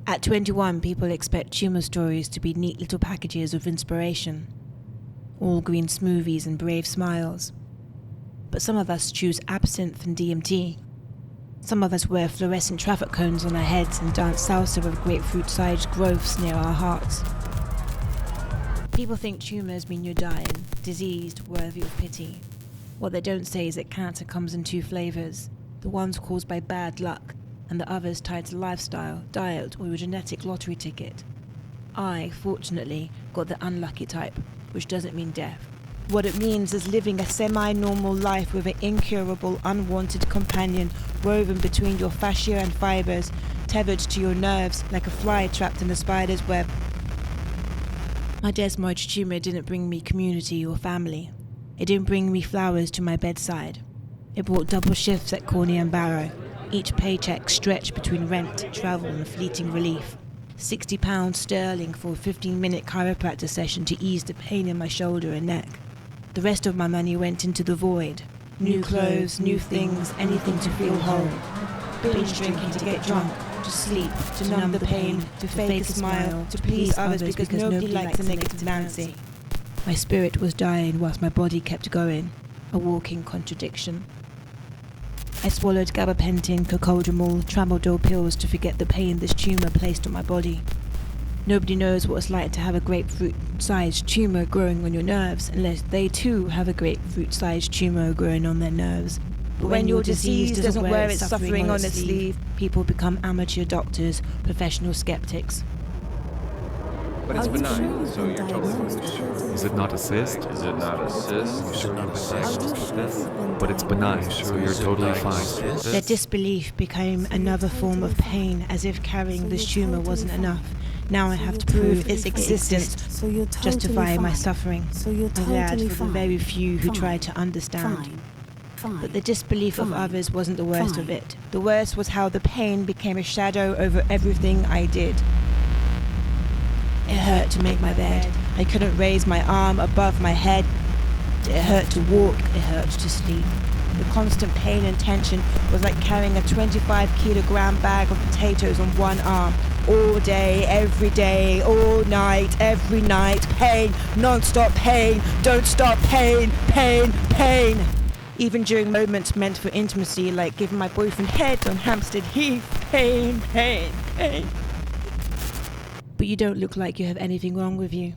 At 21, people expect tumor stories to be neat little packages of inspiration. All green smoothies and brave smiles. But some of us choose absinthe and DMT. Some of us wear fluorescent traffic cones on our heads and dance salsa with grapefruit-sized growths near our hearts. People think tumors mean you're dying, diseased, worthy of pity. What they don't say is that cancer comes in two flavors, the ones caused by bad luck, and the others tied to lifestyle, diet, or a genetic lottery ticket. I, fortunately, got the unlucky type, which doesn't mean death. What it means is living a semi-normal life with an incurable, unwanted companion woven between your fascia and fibers, tethered to your nerves like a fly trapped in a spider's web. My desmoid tumor didn't bring me community or family. It didn't bring me flowers to my bedside. It brought double shifts at Corney and Barrow, each paycheck stretched between rent, travel and fleeting relief. £60 sterling for a 15-minute chiropractor session to ease the pain in my shoulder and neck. The rest of my money went into the void. New clothes, new things, anything to feel whole. Binge drinking to get drunk, to sleep, to numb the pain, to fake a smile, to please others because nobody likes a negative Nancy. My spirit was dying whilst my body kept going, a walking contradiction. I swallowed gabapentin, cocodamol, tramadol pills to forget the pain this tumour placed on my body. Nobody knows what it's like to have a grapefruit-sized tumour growing on your nerves unless they too have a grapefruit-sized tumour growing on their nerves. But when your disease doesn't wear its suffering on its sleeve, people become amateur doctors, professional skeptics. But it's benign, so you're totally fine. Is it not a cyst? Is it not a cyst? You're not diagnosed with this? But it's benign, so you're totally fine. Their disbelief became another form of pain, as if carrying this tumour wasn't enough. Now I have to prove its existence, justifying my suffering. I'm glad for the very few who tried to understand. But the disbelief of others wasn't the worst of it. The worst was how the pain became a shadow over everything I did. It hurt to make my bed. I couldn't raise my arm above my head. It hurt to walk. It hurt to sleep. The constant pain and tension was like carrying a 25-kilogram bag of potatoes on one arm. All day, all night, every night. Pain, non-stop pain. Don't stop pain, pain, pain. Even during moments meant for intimacy, like giving my boyfriend head on Hampstead Heath. Pain, pain, pain. But you don't look like you have anything wrong with you.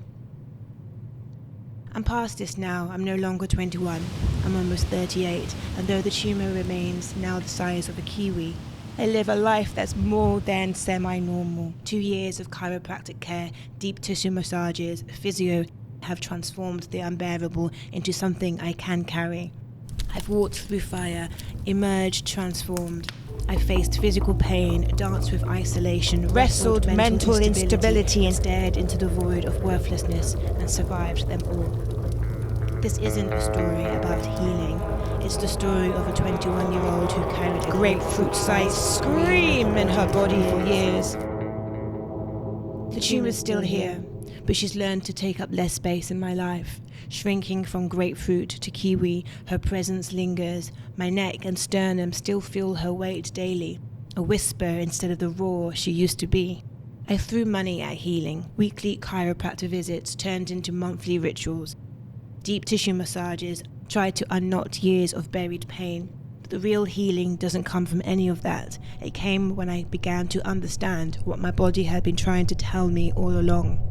I'm past this now. I'm no longer 21. I'm almost 38, and though the tumour remains now the size of a kiwi, I live a life that's more than semi-normal. 2 years of chiropractic care, deep tissue massages, physio have transformed the unbearable into something I can carry. I've walked through fire, emerged transformed. I faced physical pain, danced with isolation, wrestled mental instability and stared into the void of worthlessness and survived them all. This isn't a story about healing. It's the story of a 21-year-old who carried a grapefruit-sized scream in her body for years. The tumour's still here, but she's learned to take up less space in my life. Shrinking from grapefruit to kiwi, her presence lingers. My neck and sternum still feel her weight daily, a whisper instead of the roar she used to be. I threw money at healing. Weekly chiropractor visits turned into monthly rituals. Deep tissue massages tried to unknot years of buried pain. But the real healing doesn't come from any of that. It came when I began to understand what my body had been trying to tell me all along.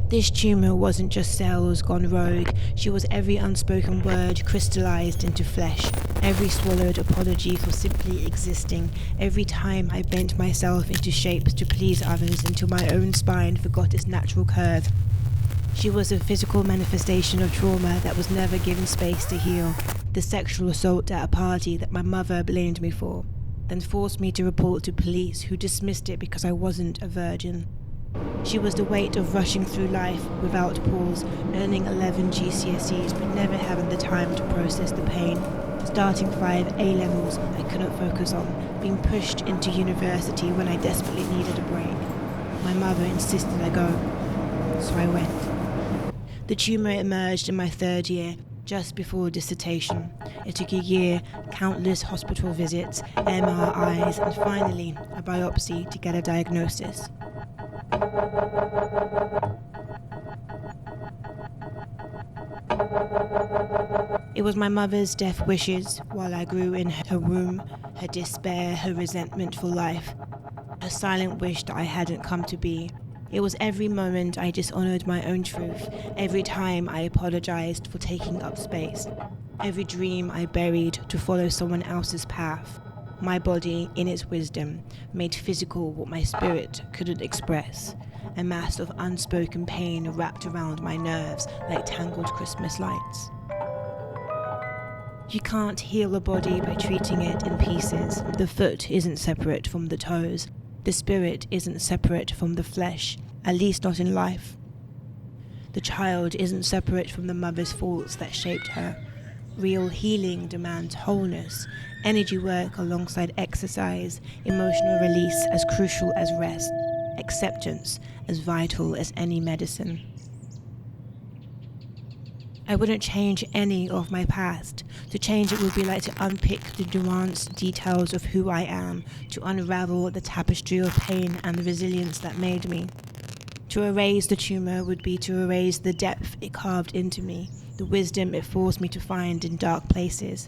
This tumour wasn't just cells gone rogue. She was every unspoken word crystallized into flesh, every swallowed apology for simply existing, every time I bent myself into shapes to please others until my own spine forgot its natural curve. She was a physical manifestation of trauma that was never given space to heal, the sexual assault at a party that my mother blamed me for, then forced me to report to police who dismissed it because I wasn't a virgin. She was the weight of rushing through life without pause, earning 11 GCSEs but never having the time to process the pain. Starting 5 A-levels I couldn't focus on, being pushed into university when I desperately needed a break. My mother insisted I go, so I went. The tumour emerged in my 3rd year. just before dissertation. It took a year, countless hospital visits, MRIs, and finally a biopsy to get a diagnosis. It was my mother's death wishes while I grew in her womb, her despair, her resentment for life, a silent wish that I hadn't come to be. It was every moment I dishonored my own truth, every time I apologized for taking up space, every dream I buried to follow someone else's path. My body, in its wisdom, made physical what my spirit couldn't express. A mass of unspoken pain wrapped around my nerves like tangled Christmas lights. You can't heal a body by treating it in pieces. The foot isn't separate from the toes. The spirit isn't separate from the flesh, at least not in life. The child isn't separate from the mother's faults that shaped her. Real healing demands wholeness, energy work alongside exercise, emotional release as crucial as rest, acceptance as vital as any medicine. I wouldn't change any of my past. To change it would be like to unpick the nuanced details of who I am, to unravel the tapestry of pain and the resilience that made me. To erase the tumor would be to erase the depth it carved into me, the wisdom it forced me to find in dark places.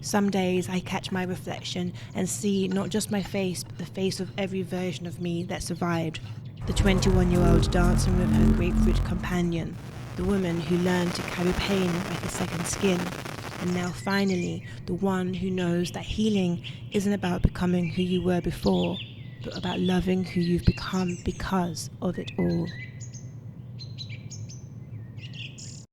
Some days I catch my reflection and see not just my face, but the face of every version of me that survived. The 21-year-old dancing with her grapefruit companion, the woman who learned to carry pain like a second skin, and now finally the one who knows that healing isn't about becoming who you were before, but about loving who you've become because of it all.